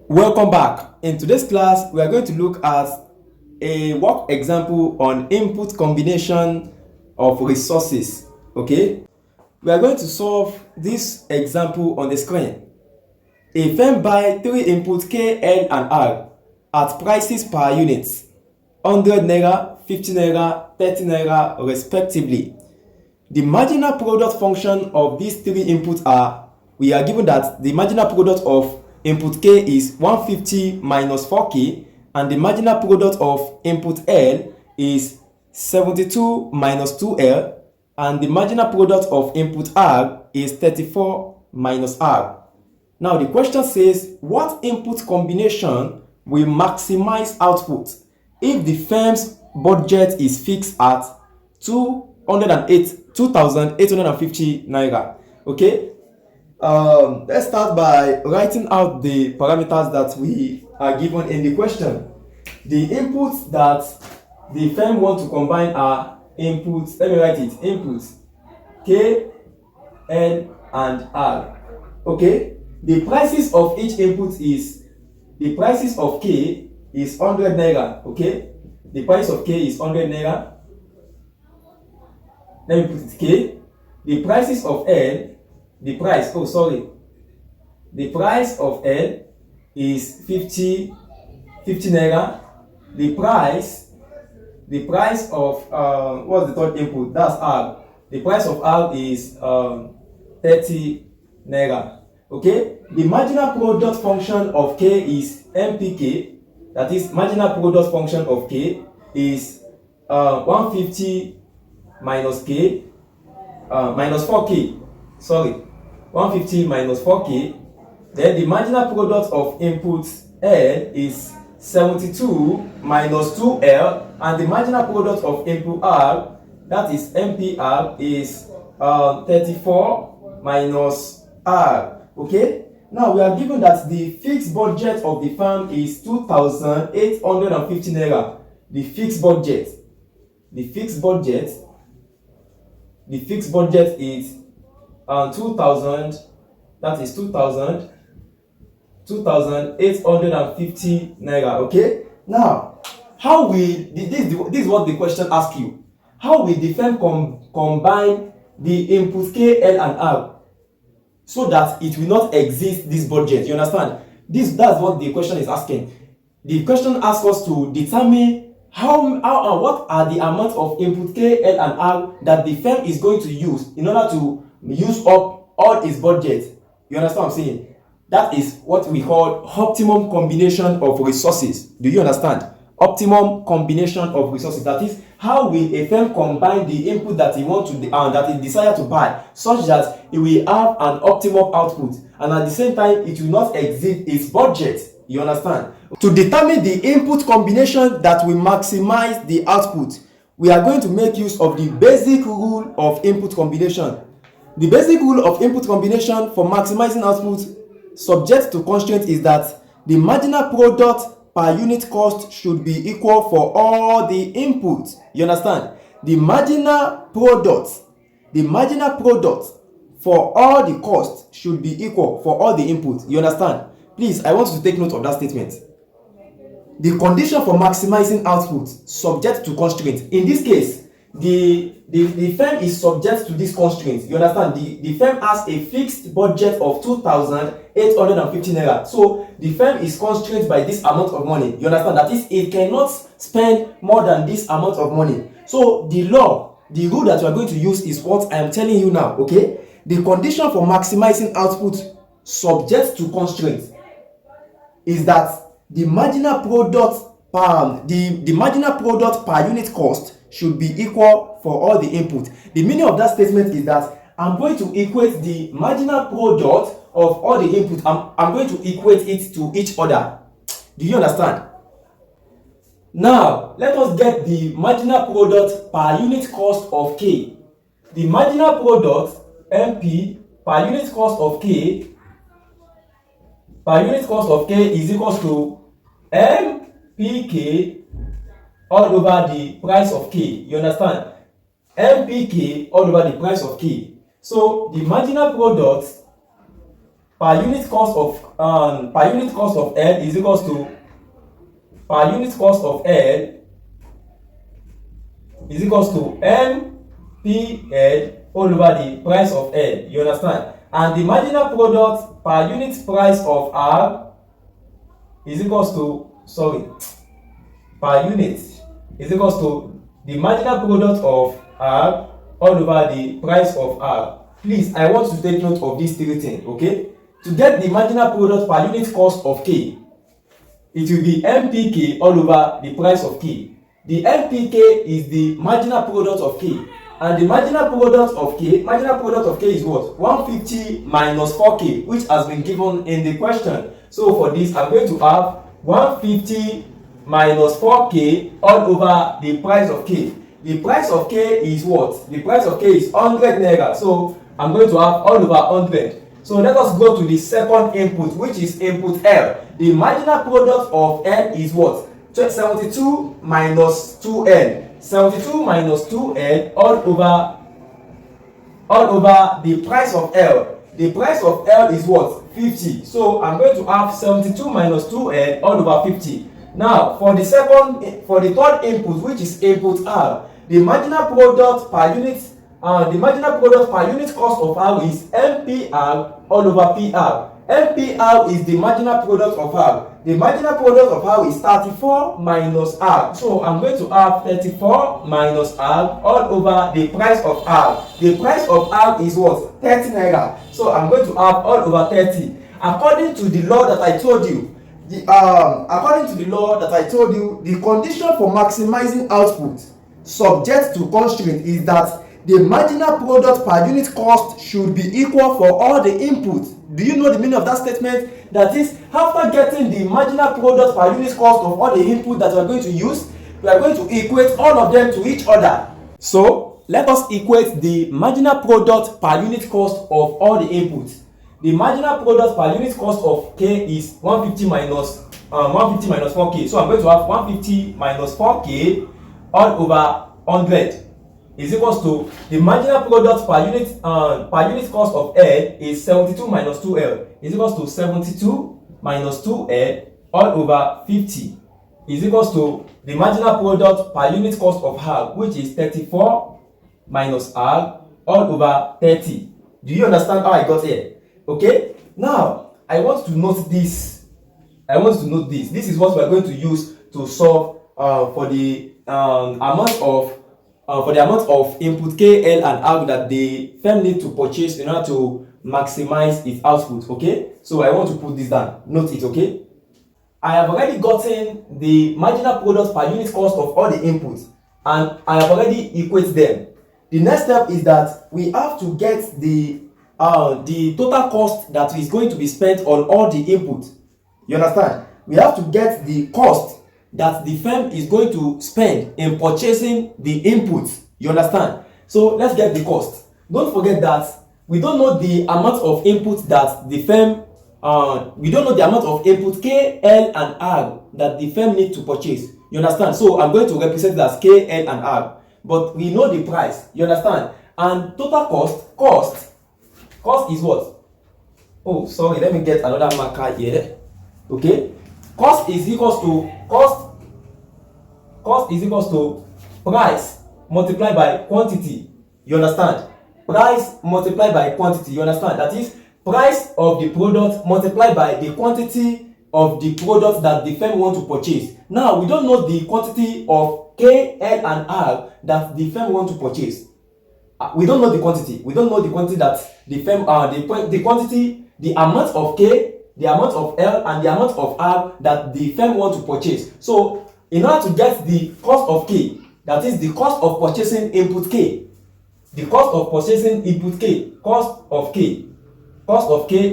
Welcome back. In today's class, we are going to look at a work example on input combination of resources. Okay, we are going to solve this example on the screen. A firm buy three inputs K, L, and R at prices per unit 100 naira, 50 naira, 30 naira respectively. The marginal product function of these three inputs are, we are given that the marginal product of input K is 150 minus 4K, and the marginal product of input L is 72 minus 2L, and the marginal product of input R is 34 minus R. Now the question says, what input combination will maximize output if the firm's budget is fixed at 2,850 naira? Okay, let's start by writing out the parameters that we are given in the question. The inputs that the firm want to combine are inputs, let me write it, inputs K, L, and R. Okay, the prices of each input is, the prices of K is 100 naira. Okay, the price of K is 100 naira. Let me put it K. The prices of L, the price of L is 50 naira. The price of what's the third input, that's R. The price of R is 30 naira. Okay, the marginal product function of K is MPK. That is, marginal product function of K is 150 minus K minus 4K. 150 minus 4K. Then the marginal product of input L is 72 minus 2L, and the marginal product of input R, that is MPR, is 34 minus R. Okay, now we are given that the fixed budget of the firm is 2,850 naira. The fixed budget is 2,000, that is 2,850 naira. Okay, now how will this is what the question asks you. How will the firm combine the inputs K, L, and R so that it will not exceed this budget? You understand? That's what the question is asking. The question asks us to determine what are the amount of input K, L, and R that the firm is going to use in order to use up all its budget. You understand what I'm saying? That is what we call optimum combination of resources. Do you understand? Optimum combination of resources. That is, how will a firm combine the input that he wants to that he desire to buy such that it will have an optimum output, and at the same time it will not exceed its budget. You understand? To determine the input combination that will maximize the output, we are going to make use of the basic rule of input combination. The basic rule of input combination for maximizing output subject to constraint is that the marginal product per unit cost should be equal for all the inputs. You understand? The marginal product for all the costs should be equal for all the inputs. You understand? Please, I want you to take note of that statement. The condition for maximizing output subject to constraint. In this case, the firm is subject to this constraint. You understand? The firm has a fixed budget of 2,850 naira. So the firm is constrained by this amount of money. You understand? That is, it cannot spend more than this amount of money. So the rule that you are going to use is what I am telling you now. Okay, the condition for maximizing output subject to constraint is that the marginal product per unit cost should be equal for all the input. The meaning of that statement is that I'm going to equate the marginal product of all the input. I'm going to equate it to each other. Do you understand? Now let us get the marginal product per unit cost of K. The marginal product MP per unit cost of K is equals to MPK all over the price of K. You understand? MPK all over the price of K. So the marginal product per unit cost of L is equals to per unit cost of L is equals to MPL all over the price of L. You understand? And the marginal product per unit price of R is equals to per unit is equals to the marginal product of R all over the price of R. Please, I want to take note of these three things, okay? To get the marginal product per unit cost of K, it will be MPK all over the price of K. The MPK is the marginal product of K, and the marginal product of K is what? 150 minus 4K, which has been given in the question. So for this, I'm going to have 150 minus 4K all over the price of K. The price of K is what? The price of K is 100 naira. So I'm going to have all over 100. So let us go to the second input, which is input L. The marginal product of L is what? 72 minus 2L. 72 minus 2L all over the price of L. The price of L is what? 50. So I'm going to have 72 minus 2L all over 50. Now for the third input, which is input R, the marginal product per unit cost of R is MPR all over PR. MPR is the marginal product of R. The marginal product of R is 34 minus R. So I'm going to have 34 minus R all over the price of R. The price of R is what? 30 naira. So I'm going to have all over 30. According to the law that I told you, the condition for maximizing output subject to constraint is that the marginal product per unit cost should be equal for all the inputs. Do you know the meaning of that statement? That is, after getting the marginal product per unit cost of all the inputs that we are going to use, we are going to equate all of them to each other. So let us equate the marginal product per unit cost of all the inputs. The marginal product per unit cost of K is 150 minus 4K. So I'm going to have 150 minus 4K all over 100 is equals to the marginal product per unit cost of L is 72 minus 2L is equals to 72 minus 2L all over 50 is equals to the marginal product per unit cost of R, which is 34 minus R all over 30. Do you understand how I got here? Okay, now I want to note this. This is what we are going to use to solve for the amount of input K, L, and R that the firm need to purchase in order to maximize its output. Okay, so I want to put this down. Note it. Okay, I have already gotten the marginal product per unit cost of all the inputs, and I have already equated them. The next step is that we have to get the total cost that is going to be spent on all the inputs. You understand? We have to get the cost that the firm is going to spend in purchasing the inputs. You understand? So let's get the cost. Don't forget that we don't know the amount of inputs that the firm we don't know the amount of input K, L, and R that the firm needs to purchase. You understand? So I'm going to represent it as K, L, and R, but we know the price. You understand? And total cost is what? Oh, sorry, let me get another marker here. Okay, cost is equals to price multiplied by quantity. You understand? Price multiplied by quantity. You understand? That is price of the product multiplied by the quantity of the product that the firm want to purchase. Now we don't know the quantity of K, L, and R that the firm want to purchase. We don't know the quantity. We don't know the quantity that the firm the amount of K, the amount of L, and the amount of R that the firm want to purchase. So in order to get the cost of K, that is the cost of purchasing input K, the cost of purchasing input K, cost of K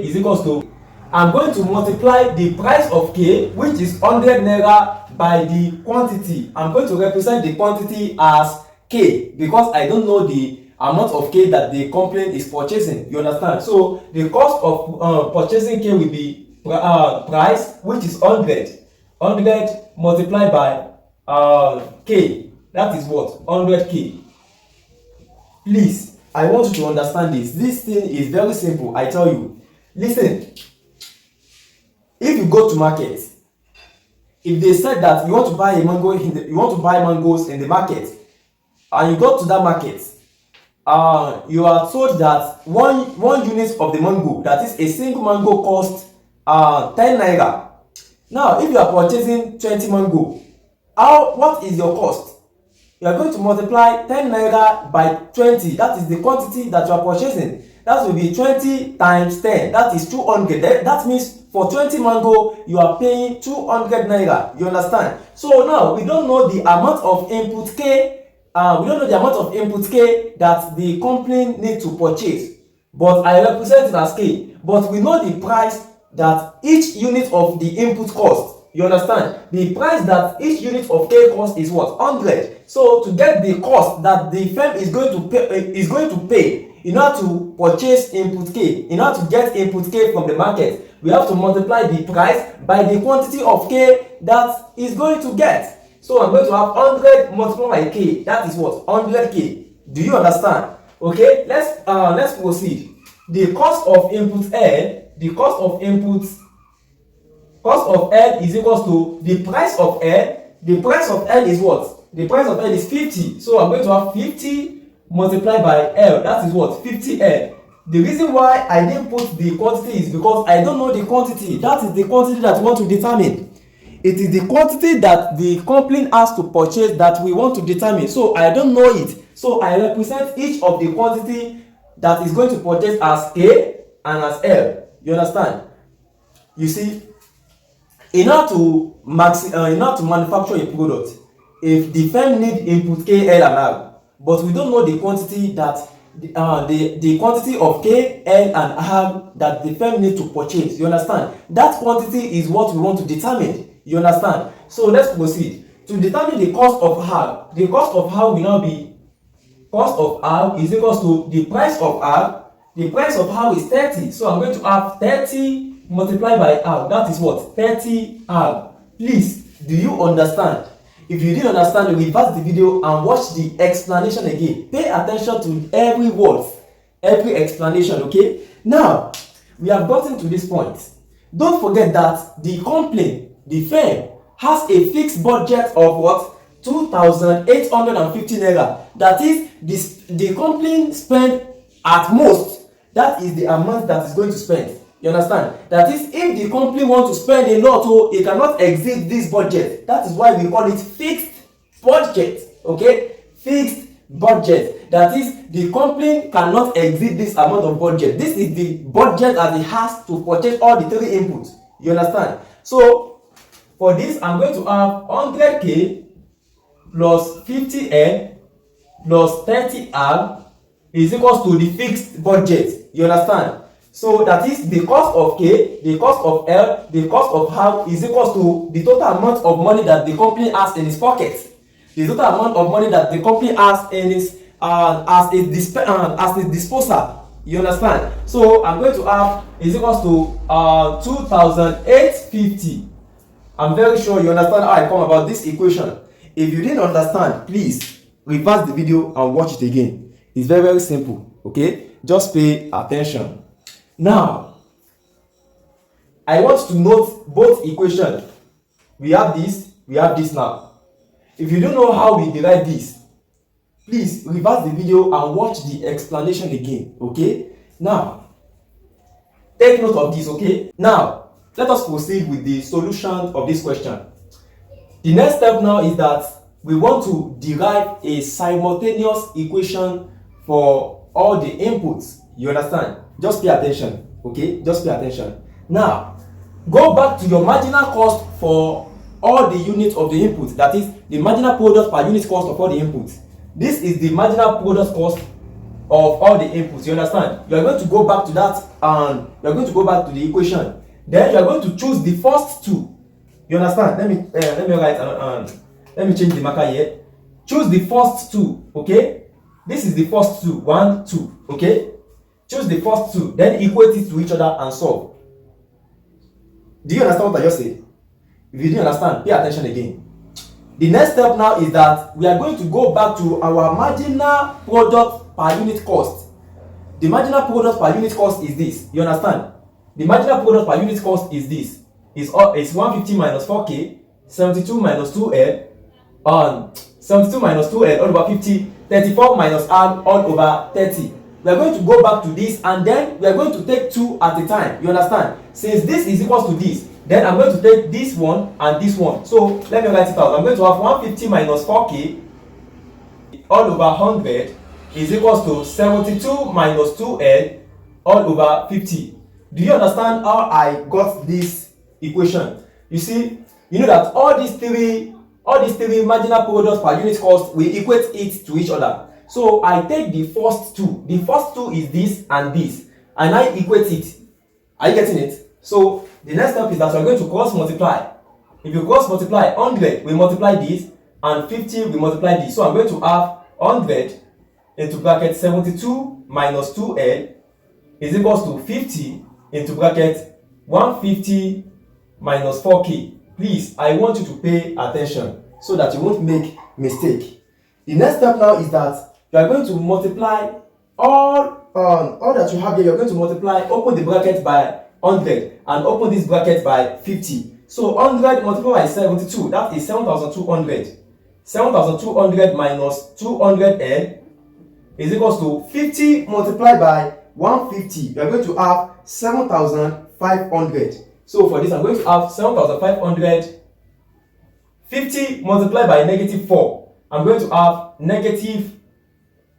is equals to, I'm going to multiply the price of K, which is 100 naira, by the quantity. I'm going to represent the quantity as K because I don't know the amount of K that the company is purchasing. You understand? So the cost of purchasing K will be price, which is 100 multiplied by K. That is what? 100K. Please, I want you to understand this. This thing is very simple. I tell you, Listen, if you go to market, if they said that you want to buy mangoes in the market, and you go to that market, you are told that one unit of the mango, that is a single mango, cost 10 naira. Now if you are purchasing 20 mango, what is your cost? You are going to multiply 10 naira by 20. That is the quantity that you are purchasing. That will be 20 times 10, that is 200. That means for 20 mango you are paying 200 naira. You understand? So now we don't know the amount of input K, that the company need to purchase, but I represent it as K. But we know the price that each unit of the input cost. You understand? The price that each unit of K cost is what? 100. So to get the cost that the firm is going to pay in order to purchase input K, in order to get input K from the market, we have to multiply the price by the quantity of K that is going to get. So I'm going to have 100 multiplied by K. That is what? 100K. Do you understand? Okay, let's proceed. The cost of input L is equals to the price of L. The price of L is what? The price of L is 50. So I'm going to have 50 multiplied by L. That is what? 50L. The reason why I didn't put the quantity is because I don't know the quantity. That is the quantity that we want to determine. It is the quantity that the company has to purchase that we want to determine. So I don't know it. So I represent each of the quantity that is going to purchase as K and as L. You understand? You see, in order to manufacture a product, if the firm need input K, L and R, but we don't know the quantity that the quantity of K, L and R that the firm need to purchase. You understand? That quantity is what we want to determine. You understand? So let's proceed. To determine the cost of R, the cost of R will now be cost of R is equals to the price of R. The price of R is 30. So I'm going to have 30 multiplied by R. That is what? 30 R. Please, do you understand? If you didn't understand, reverse the video and watch the explanation again. Pay attention to every word, every explanation, okay? Now, we have gotten to this point. Don't forget that the company, the firm, has a fixed budget of what? 2,850 naira. That is, the company spend at most. That is the amount that is going to spend. You understand? That is, if the company want to spend a lot, it cannot exceed this budget. That is why we call it fixed budget. Okay? Fixed budget. That is, the company cannot exceed this amount of budget. This is the budget that it has to purchase all the three inputs. You understand? So, for this, I'm going to have 100K plus 50N plus 30R is equals to the fixed budget. You understand? So that is the cost of K, the cost of L, the cost of R is equals to the total amount of money that the company has in its pocket. The total amount of money that the company has in its as a disposal. You understand? So I'm going to have is equals to 2,850. I'm very sure you understand how I come about this equation. If you didn't understand, please reverse the video and watch it again. It's very, very simple. Okay, just pay attention. Now, I want to note both equations. We have this now. If you don't know how we derive this, please reverse the video and watch the explanation again. Okay? Now, take note of this. Okay? Now, let us proceed with the solution of this question. The next step now is that we want to derive a simultaneous equation for all the inputs. You understand? Just pay attention. Okay? Just pay attention. Now, go back to your marginal cost for all the units of the input. That is the marginal product per unit cost of all the inputs. This is the marginal product cost of all the inputs. You understand? You are going to go back to that and you are going to go back to the equation. Then you are going to choose the first two. You understand? Let me write let me change the marker here. Choose the first two. Okay? This is the first two. 1, 2. Okay? Choose the first two. Then equate it to each other and solve. Do you understand what I just said? If you didn't understand, pay attention again. The next step now is that we are going to go back to our marginal product per unit cost. The marginal product per unit cost is this. You understand? The marginal product per unit cost is this. It's 150 minus 4k, 72 minus 2l, 72 minus 2l all over 50, 34 minus r all over 30. We are going to go back to this and then we are going to take 2 at a time. You understand? Since this is equals to this, then I'm going to take this one and this one. So let me write it out. I'm going to have 150 minus 4k all over 100 is equals to 72 minus 2l all over 50. Do you understand how I got this equation? You see, you know that all these three marginal products per unit cost, we equate it to each other. So I take the first two. The first two is this and this, and I equate it. Are you getting it? So the next step is that we're going to cross multiply. If you cross multiply 100, we multiply this, and 50 we multiply this. So I'm going to have 100 into bracket 72 minus 2l is equals to 50 into bracket 150 minus 4k. Please, I want you to pay attention so that you won't make mistake. The next step now is that you are going to multiply all that you have here. You're going to multiply, open the bracket by 100 and open this bracket by 50. So 100 multiplied by 72, that is 7,200. 7,200 minus 200l is equals to 50 multiplied by 150. You are going to have 7,500. So for this, I'm going to have 7,500. 50 multiplied by negative 4. I'm going to have negative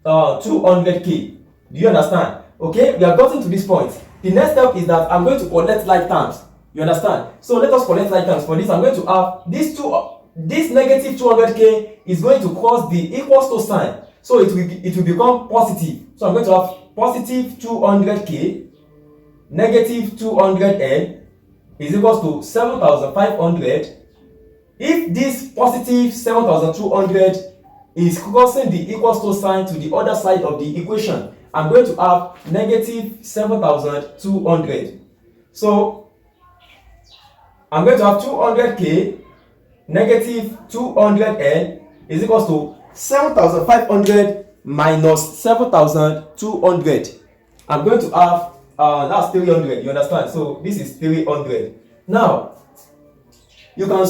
200k. Do you understand? Okay, we have gotten to this point. The next step is that I'm going to collect like terms. You understand? So let us collect like terms. For this, I'm going to have this negative 200k is going to cross the equals to sign. So it will become positive. So I'm going to have positive 200k, negative 200l is equals to 7,500. If this positive 7,200 is crossing the equals to sign to the other side of the equation, I'm going to have negative 7,200. So I'm going to have 200k negative 200l is equals to 7,500 minus 7,200. I'm going to have that's 300. You understand? So this is 300. Now you can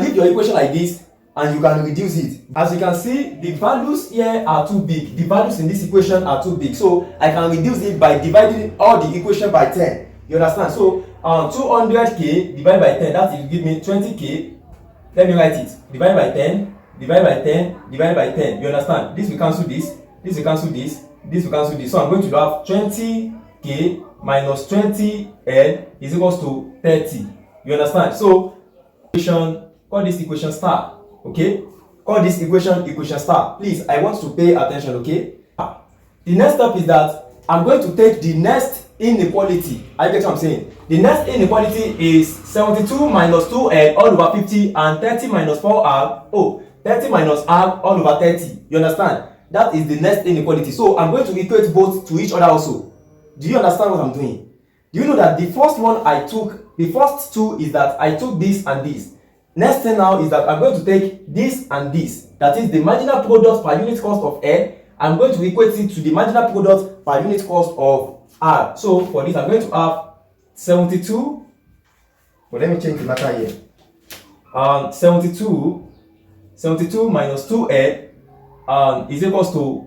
leave your equation like this and you can reduce it. As you can see, the values here are too big. The values in this equation are too big. So I can reduce it by dividing all the equation by 10. You understand? So 200k divided by 10, that will give me 20k. Let me write it. Divide by 10, divide by 10, divide by 10. You understand? This will cancel this, this will cancel this, this will cancel this. So I'm going to have 20k minus 20l is equals to 30. You understand? So call this equation star. Okay, call this equation star. Please, I want to pay attention. Okay, the next step is that I'm going to take the next inequality. I get what I'm saying. The next inequality is 72 minus 2l all over 50 and 30 minus 4r. 30 minus r all over 30. You understand? That is the next inequality. So I'm going to equate both to each other also. Do you understand what I'm doing? Do you know that the first one I took, the first two is that I took this and this. Next thing now is that I'm going to take this and this. That is the marginal product per unit cost of L. I'm going to equate it to the marginal product per unit cost of R. So for this, I'm going to have 72. Well, let me change the matter here. 72 minus 2L is equals to,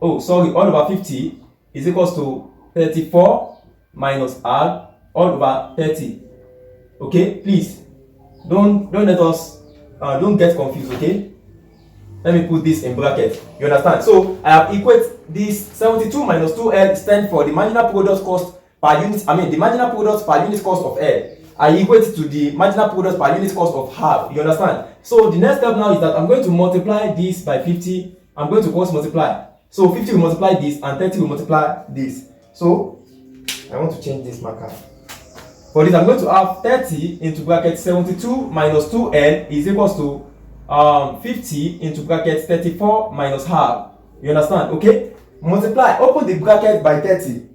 all over 50 is equals to 34 minus R all over 30. Okay, please. Don't let us don't get confused. Okay, let me put this in bracket. You understand? So I have equate this 72 minus 2l stand for the marginal product cost per unit. The marginal product per unit cost of L. I equate it to the marginal product per unit cost of R. You understand? So the next step now is that I'm going to multiply this by 50. I'm going to cross multiply. So 50 will multiply this and 30 will multiply this. So I want to change this marker. For this, I'm going to have 30 into bracket 72 minus 2l is equals to 50 into bracket 34 minus half. You understand? Okay? Multiply. Open the bracket by 30.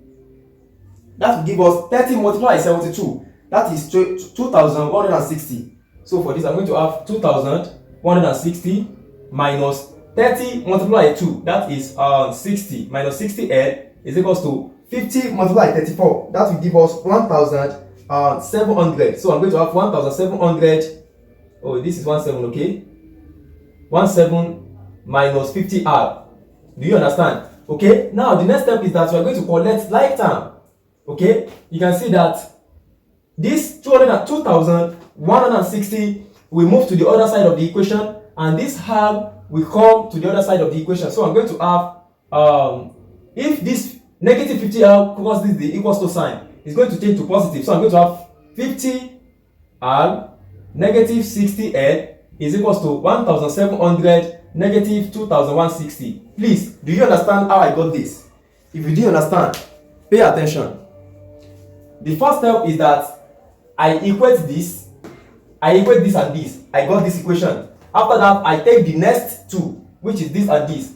That will give us 30 multiplied by 72. That is 2,160. So for this, I'm going to have 2,160 minus 30 multiplied by 2. That is 60 minus 60l is equals to 50 multiplied by 34, that will give us 1,700. So I'm going to have 1,700. Oh, this is 17, okay? 17 minus 50R. Do you understand? Okay, now the next step is that we are going to collect like term. Okay, you can see that this 2,160 will move to the other side of the equation, and this half will come to the other side of the equation. So I'm going to have if this negative 50R crosses the equals to sign, it's going to change to positive. So I'm going to have 50R negative 60L is equals to 1,700 negative 2,160. Please, do you understand how I got this? If you didn't understand, pay attention. The first step is that I equate this and this. I got this equation. After that, I take the next two, which is this and this.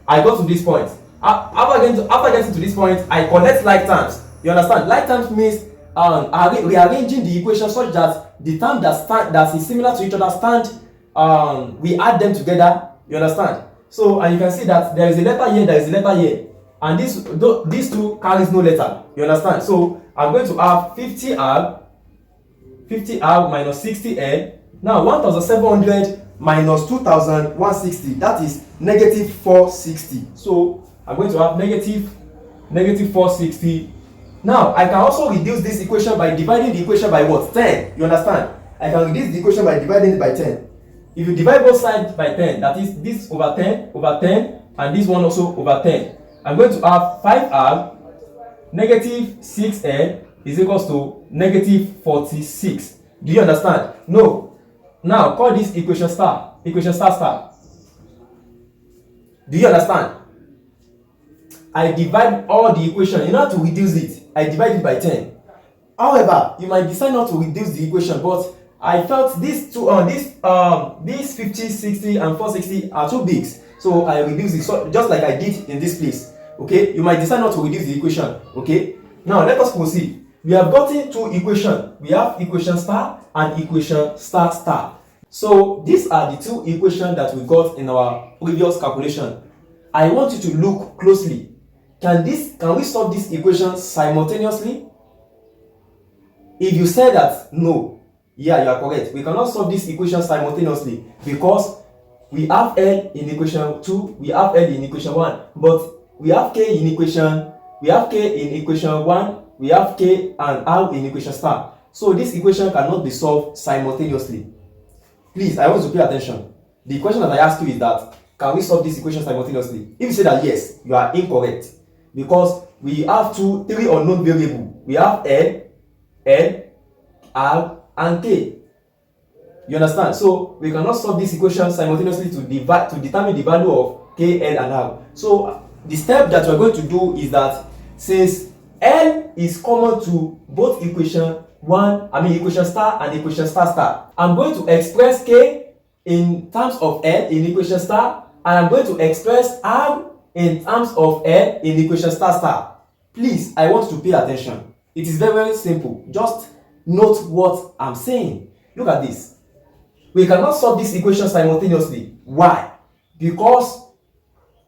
I got to this point. After getting to this point, I collect like terms. You understand? Like terms means rearranging the equation such that the term that is similar to each other we add them together. You understand? So, and you can see that there is a letter here, there is a letter here, and these two carries no letter. You understand? So I'm going to have 50R minus 60L. Now 1,700 minus 2,160, that is negative 460. So I'm going to have negative 460. Now I can also reduce this equation by dividing the equation by what? 10. You understand? I can reduce the equation by dividing it by 10. If you divide both sides by 10, that is this over 10, and this one also over 10. I'm going to have 5R negative 6L is equals to negative 46. Do you understand? No. Now call this equation star. Equation star. Do you understand? I divide all the equation. In order to reduce it, I divide it by 10. However, you might decide not to reduce the equation, but I felt these 50, 60, and 460 are too big, so I reduce it, so just like I did in this place. Okay, you might decide not to reduce the equation. Okay, now let us proceed. We have gotten two equations. We have equation star and equation star. So these are the two equations that we got in our previous calculation. I want you to look closely. Can we solve this equation simultaneously? If you say that no, yeah, you are correct. We cannot solve this equation simultaneously because we have L in equation 2, we have L in equation 1, but we have K in equation 1, we have K and R in equation star. So this equation cannot be solved simultaneously. Please, I want you to pay attention. The question that I asked you is that, can we solve this equation simultaneously? If you say that yes, you are incorrect, because we have three unknown variables. We have L, R, and K. You understand? So we cannot solve this equation simultaneously to determine the value of K, L, and R. So the step that we're going to do is that since L is common to both equation star and equation star, I'm going to express K in terms of L in equation star, and I'm going to express R in terms of L in equation star. Please, I want you to pay attention. It is very, very simple. Just note what I'm saying. Look at this. We cannot solve this equation simultaneously. Why? Because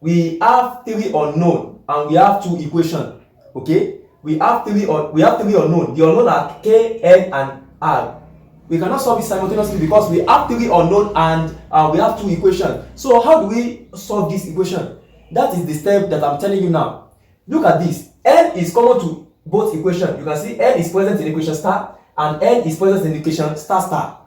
we have three unknown and we have two equations. Okay? We have three unknown. The unknown are K, L, and R. We cannot solve it simultaneously because we have three unknown and we have two equations. So how do we solve this equation? That is the step that I'm telling you now. Look at this. L is common to both equations. You can see L is present in equation star and L is present in equation star.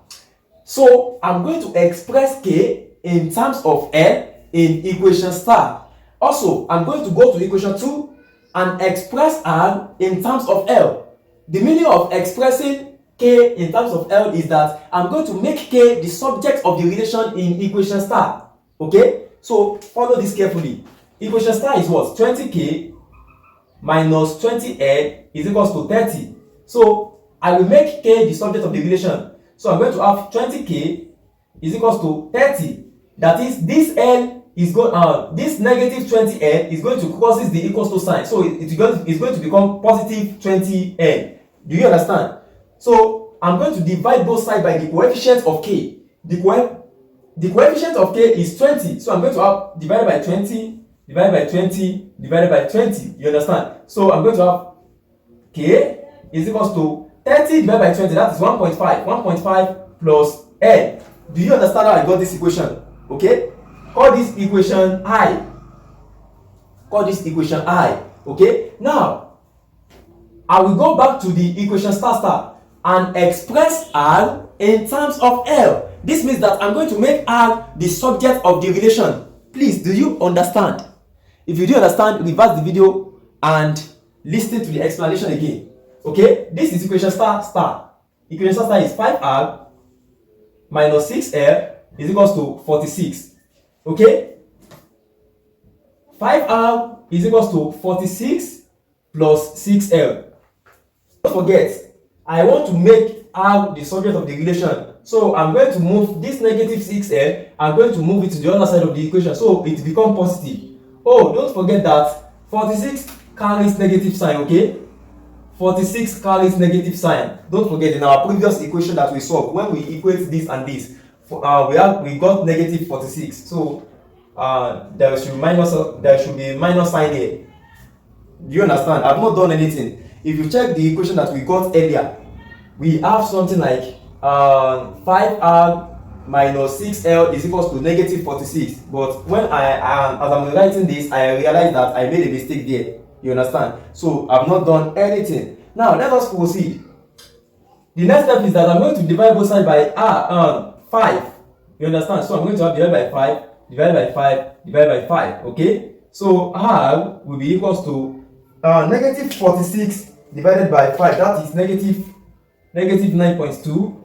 So I'm going to express K in terms of L in equation star. Also, I'm going to go to equation 2 and express R in terms of L. The meaning of expressing K in terms of L is that I'm going to make K the subject of the relation in equation star. Okay? So follow this carefully. Equation star is what? 20K minus 20L is equals to 30. So I will make K the subject of the relation. So I'm going to have 20K is equals to 30. That is, this L is this negative 20L is going to crosses the equals to sign. So it's going to become positive 20L. Do you understand? So I'm going to divide both sides by the coefficient of K. The coefficient of K is 20. So I'm going to have divided by 20 divided by 20. You understand? So I'm going to have K is equals to 30 divided by 20. That is 1.5. 1.5 plus L. Do you understand how I got this equation? Okay? Call this equation I. Call this equation I. Okay? Now, I will go back to the equation star and express R in terms of L. This means that I'm going to make R the subject of the relation. Please, do you understand? If you do understand, reverse the video and listen to the explanation again. Okay? This is equation star. Equation star is 5R minus 6L is equals to 46. Okay? 5R is equals to 46 plus 6L. Don't forget, I want to make R the subject of the relation. So I'm going to move this negative 6L, I'm going to move it to the other side of the equation so it becomes positive. Oh, don't forget that 46 carries negative sign, okay? 46 carries negative sign. Don't forget, in our previous equation that we solved, when we equate this and this, we got negative 46. So there should be minus sign here. Do you understand? I've not done anything. If you check the equation that we got earlier, we have something like 5R minus 6L is equals to negative 46. But when as I'm writing this, I realized that I made a mistake there. You understand? So I've not done anything. Now let us proceed. The next step is that I'm going to divide both sides by 5. You understand? So I'm going to have divided by 5, divided by 5, divided by 5. Okay? So R will be equals to negative 46 divided by 5. That is negative 9.2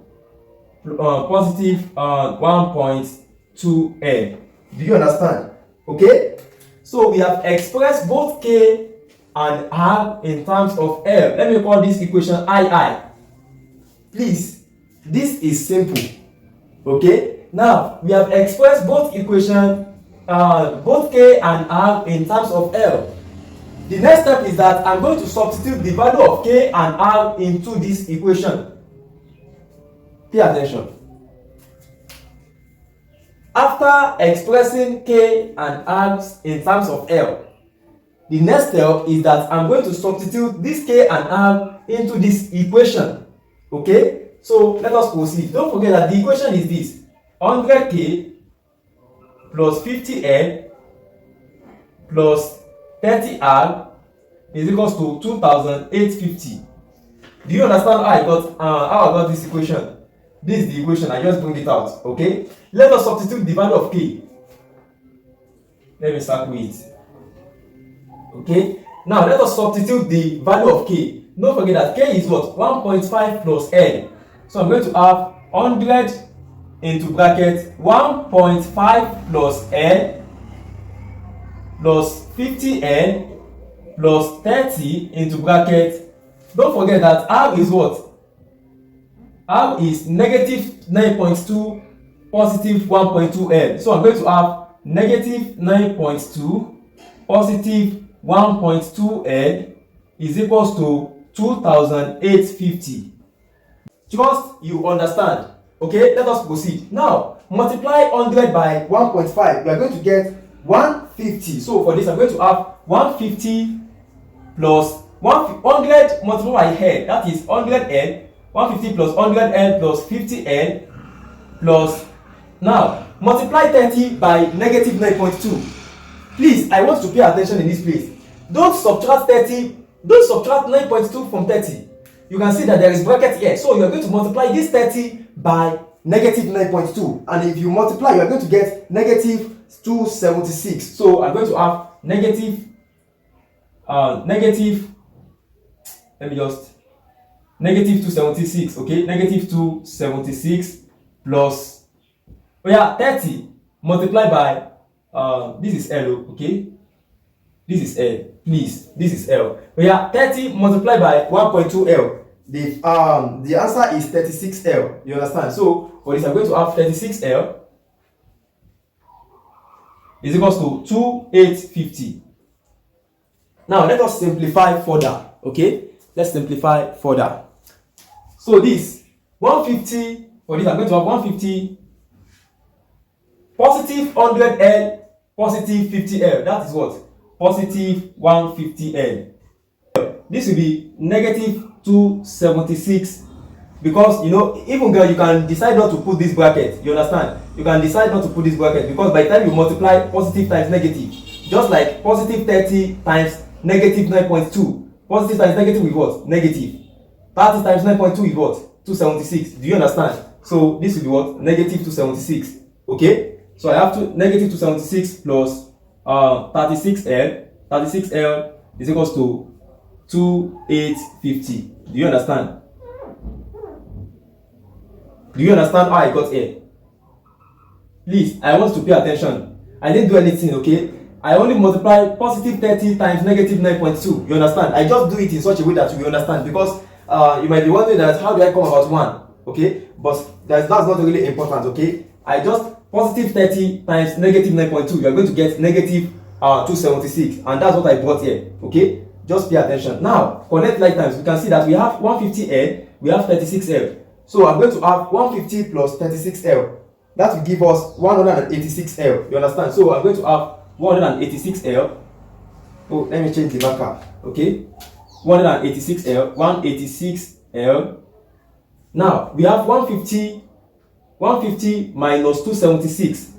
positive 1.2L. Do you understand? Okay? So we have expressed both K and R in terms of L. Let me call this equation II. Please, this is simple. Okay? Now, we have expressed both equation, both K and R in terms of L. The next step is that I'm going to substitute the value of K and R into this equation. Pay attention. After expressing K and R in terms of L, the next step is that I'm going to substitute this K and R into this equation. Okay? So let us proceed. Don't forget that the equation is this: 100K plus 50L plus 30R is equals to 2,850. Do you understand how I got this equation? This is the equation. I just bring it out. Okay? Let us substitute the value of K. Let me start with it. Okay? Now let us substitute the value of K. Don't forget that K is what? 1.5 plus L. So I'm going to have 100 into bracket 1.5 plus L plus 50L plus 30 into bracket. Don't forget that R is what? R is negative 9.2 positive 1.2L. So I'm going to have negative 9.2 positive 1.2L is equals to 2,850. Just you understand. Okay, let us proceed. Now, multiply 100 by 1.5. We are going to get 150. So for this, I'm going to have 150 plus 100 multiplied by L. That is 100L. 150 plus 100L plus 50L plus. Now, multiply 30 by negative 9.2. Please, I want to pay attention in this place. Don't subtract 9.2 from 30. You can see that there is bracket here. So you are going to multiply this 30 by negative 9.2. And if you multiply, you are going to get negative 276. So I'm going to have negative, negative 276. Okay, negative 276 plus, 30 multiplied by, this is L, okay? This is L, please, this is L. 30 multiplied by 1.2L. The answer is 36L. You understand? So for this, I'm going to have 36L is equals to 2,850. Now let us simplify further. Okay, let's simplify further. So this 150, for this I'm going to have 150 positive 100L positive 50L. That is what? positive 150L. This will be negative 276, because you know, even girl, you can decide not to put this bracket. You understand? You can decide not to put this bracket, because by the time you multiply positive times negative, just like positive 30 times negative 9.2, positive times negative with what? Negative. 30 times 9.2 is what? 276. Do you understand? So this will be what? Negative 276. Okay? So I have to negative 276 plus 36L. 36L is equals to 2850. Do you understand? Do you understand how I got here? Please, I want to pay attention. I didn't do anything, okay? I only multiply positive 30 times negative 9.2. You understand? I just do it in such a way that you understand, because you might be wondering that how do I come about 1? Okay? But that's not really important, okay? I just positive 30 times negative 9.2. You are going to get negative 276, and that's what I brought here, okay? Just pay attention. Now, connect like times. We can see that we have 150L, we have 36L. So I'm going to have 150 plus 36L. That will give us 186L. You understand? So I'm going to have 186L. Oh, let me change the marker. Okay, 186L, 186L. Now we have 150 minus 276.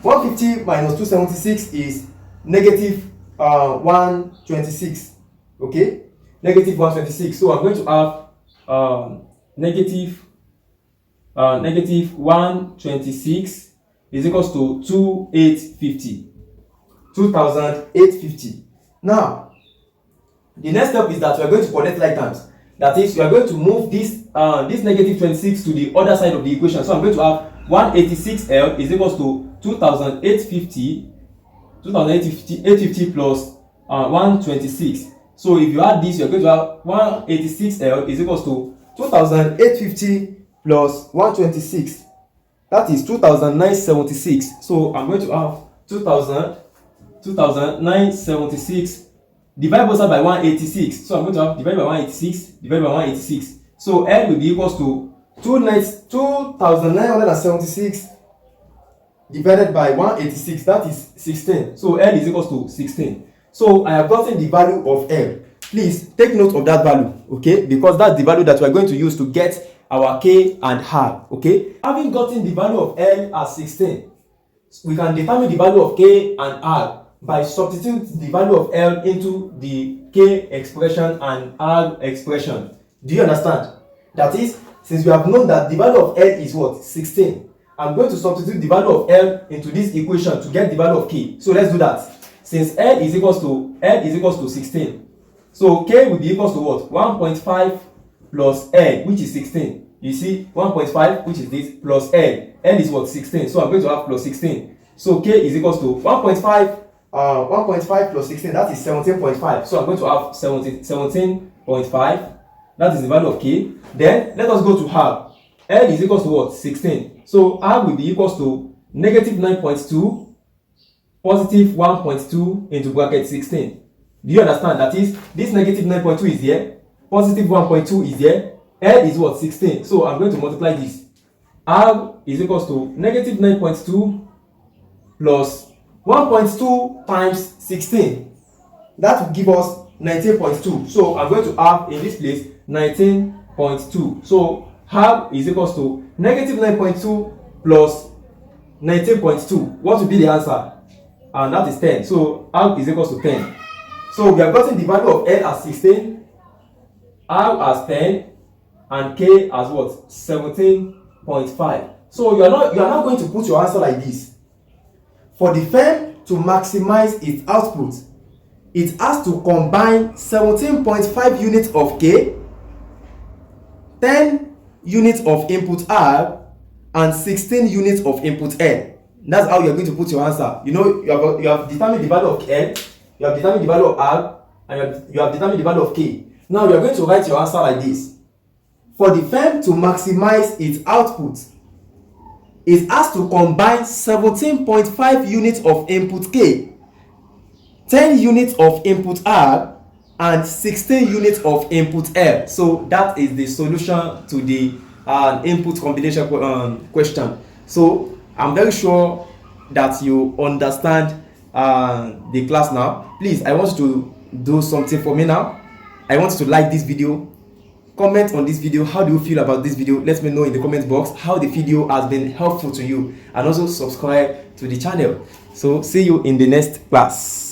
150 minus 276 is negative 126. Okay, negative 126. So I'm going to have negative 126 is equals to 2850. 2850. Now, the next step is that we are going to connect like terms. That is, we are going to move this negative 26 to the other side of the equation. So I'm going to have 186L is equals to 2850 plus 126. So if you add this, you're going to have 186L is equals to 2850 plus 126. That is 2976. So I'm going to have 2976 divided both sides by 186. So I'm going to have divided by 186. So L will be equals to 2976 divided by 186. That is 16. So L is equals to 16. So I have gotten the value of L. Please take note of that value, okay? Because that's the value that we are going to use to get our K and R, okay? Having gotten the value of L as 16, we can determine the value of K and R by substituting the value of L into the K expression and R expression. Do you understand? That is, since we have known that the value of L is what? 16. I'm going to substitute the value of L into this equation to get the value of K. So let's do that. Since L is equals to 16. So K will be equals to what? 1.5 plus L, which is 16. You see, 1.5, which is this, plus L. L is what? 16. So I'm going to have plus 16. So K is equals to 1.5 plus 16, that is 17.5. So I'm going to have 17.5. That is the value of K. Then let us go to R. L is equals to what? 16. So R will be equals to negative 9.2 positive 1.2 into bracket 16. Do you understand? That is, this negative 9.2 is here, positive 1.2 is here, L is what? 16. So I'm going to multiply this. R is equals to negative 9.2 plus 1.2 times 16. That will give us 19.2. So I'm going to have in this place 19.2. So R is equals to negative 9.2 plus 19.2. What will be the answer? And that is 10. So R is equals to 10. So we have gotten the value of L as 16, R as 10, and K as what? 17.5. So you are not going to put your answer like this. For the firm to maximize its output, it has to combine 17.5 units of K, 10 units of input R, and 16 units of input L. That's how you are going to put your answer. You know, you have determined the value of L, you have determined the value of R, and you have determined the value of K. Now you are going to write your answer like this. For the firm to maximize its output, it has to combine 17.5 units of input K, 10 units of input R, and 16 units of input L. So that is the solution to the input combination question. So I'm very sure that you understand the class now. Please, I want you to do something for me now. I want you to like this video, comment on this video. How do you feel about this video? Let me know in the comment box how the video has been helpful to you, and also subscribe to the channel. So see you in the next class.